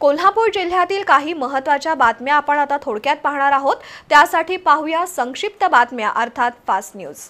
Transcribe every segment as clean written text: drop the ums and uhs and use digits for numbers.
कोल्हापूर जिल्ह्यातील काही महत्त्वाच्या बातम्या आपण आता थोडक्यात पाहणार आहोत। त्यासाठी पाहूया संक्षिप्त बातम्या अर्थात फास्ट न्यूज।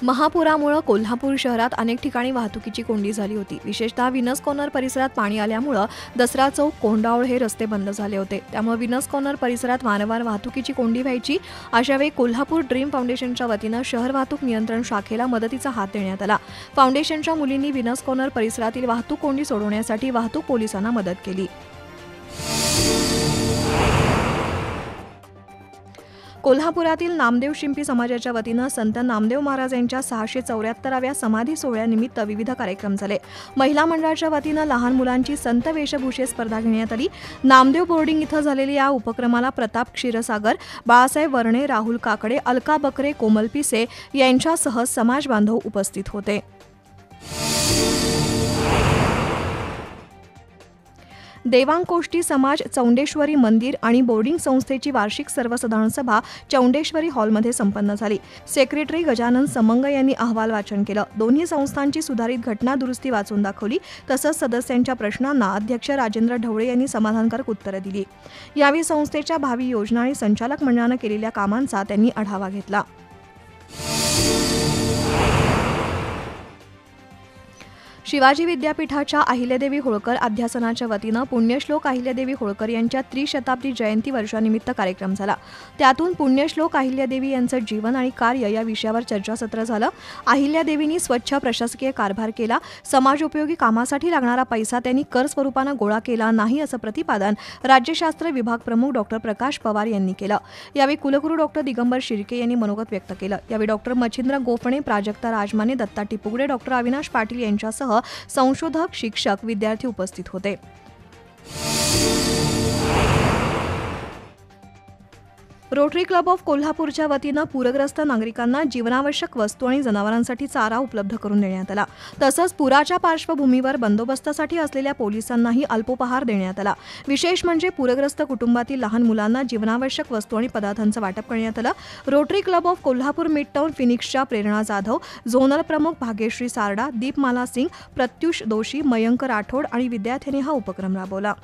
महापुरामुळे कोल्हापूर शहरात अनेक ठिकाणी वाहतुकीची कोंडी झाली होती। विशेषतः विनस कॉर्नर परिसरात पाणी आल्यामुळे दसरा चौक कोंडावळ हे रस्ते बंद झाले होते। त्यामुळे विनस कॉर्नर परिसरात वारंवार वाहतुकीची कोंडी व्हायची। अशावेळी कोल्हापूर ड्रीम फाउंडेशनच्या वतीने शहर वाहतूक नियंत्रण शाखेला मदतीचा हात देण्यात आला। फाउंडेशनच्या मुलींनी विनस कॉर्नर परिसरातील वाहतूक कोंडी सोडवण्यासाठी वाहतूक पोलिसांना मदत केली। कोल्हापुरातील नामदेव शिंपी समाजाच्या वतीने संत नामदेव महाराज यांच्या 674व्या समाधी सोहळ्यानिमित्त विविध कार्यक्रम झाले। महिला मंडळाच्या वतीने लहान मुलांची संत वेशभूषे स्पर्धा घेण्यात आली। नामदेव बोर्डिंग इथं झालेल्या या उपक्रमाला प्रताप क्षीरसागर, बाळासाहेब वर्णे, राहुल काकडे, अलका बकरे, कोमल पिसे यांच्यासह समाज बांधव उपस्थित होते। देवांगकोष्टी समाज चौंडेश्वरी मंदिर आणि बोर्डिंग संस्थेची वार्षिक सर्वसाधारण सभा चौंडेश्वरी हॉलमध्ये संपन्न झाली। सेक्रेटरी गजानन समंग यांनी अहवाल वाचन केलं। दोन्ही संस्थांची सुधारित घटना दुरुस्ती वाचून दाखवली। तसंच सदस्यांच्या प्रश्नांना अध्यक्ष राजेंद्र ढवळे यांनी समाधानकारक उत्तरे दिली। यावेळी संस्थेच्या भावी योजना आणि संचालक मंडळाने केलेल्या कामांचा त्यांनी आढावा घेतला। शिवाजी विद्यापीठाच्या अहिल्यादेवी होळकर अध्यासनाच्या वतीने पुण्यश्लोक अहिल्यादेवी होळकर यांच्या त्रिशताब्दी जयंती वर्षानिमित्त कार्यक्रम झाला। त्यातून पुण्यश्लोक अहिल्यादेवी यांचे जीवन आणि कार्य या विषयावर चर्चासत्र झालं। अहिल्यादेवींनी स्वच्छ प्रशासकीय कारभार केला। समाजोपयोगी कामासाठी लागणारा पैसा त्यांनी कर स्वरूपाने गोळा केला नाही असं प्रतिपादन राज्यशास्त्र विभाग प्रमुख डॉक्टर प्रकाश पवार यांनी केलं। यावेळी कुलगुरू डॉक्टर दिगंबर शिर्के यांनी मनोगत व्यक्त केलं। यावेळी डॉक्टर मच्छिंद्र गोफणे, प्राजक्ता राजमाने, दत्ता टिपुगडे, डॉक्टर अविनाश पाटील यांच्यासह संशोधक, शिक्षक, विद्यार्थी उपस्थित होते। रोटरी क्लब ऑफ कोल्हापूरच्या वतीने पूरग्रस्त नागरिकांना जीवनावश्यक वस्तू आणि जनावरांसाठी चारा उपलब्ध करून देण्यात आला। तसंच पुराच्या पार्श्वभूमीवर बंदोबस्तासाठी असलेल्या पोलिसांनाही अल्पोपहार देण्यात आला। विशेष म्हणजे पूरग्रस्त कुटुंबातील लहान मुलांना जीवनावश्यक वस्तू आणि पदार्थांचं वाटप करण्यात आलं। Rotary club of Kolhapur mid town फिनिक्सच्या प्रेरणा जाधव, झोनल प्रमुख भाग्यश्री सारडा, दीपमाला सिंग, प्रत्युष दोशी, मयंक राठोड आणि विद्यार्थ्यांनी हा उपक्रम राबवला।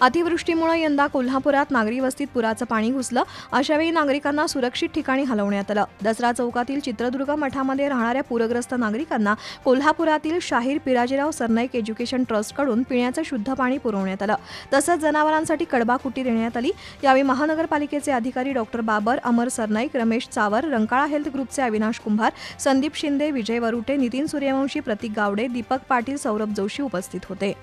अतिवृष्टीमुळे यंदा कोल्हापुरात नागरी वस्तीत पुराचं पाणी घुसलं। अशावेळी नागरिकांना सुरक्षित ठिकाणी हलवण्यात आलं। दसरा चौकातील चित्रदुर्ग मठामध्ये राहणाऱ्या पूरग्रस्त नागरिकांना कोल्हापुरातील शाहीर पिराजीराव सरनाईक एज्युकेशन ट्रस्टकडून पिण्याचं शुद्ध पाणी पुरवण्यात आलं। तसंच जनावरांसाठी कडबाकुटी देण्यात आली। यावेळी महानगरपालिकेचे अधिकारी डॉक्टर बाबर, अमर सरनाईक, रमेश चावर, रंकाळा हेल्थ ग्रुपचे अविनाश कुंभार, संदीप शिंदे, विजय वरुटे, नितीन सूर्यवंशी, प्रतीक गावडे, दीपक पाटील, सौरभ जोशी उपस्थित होते।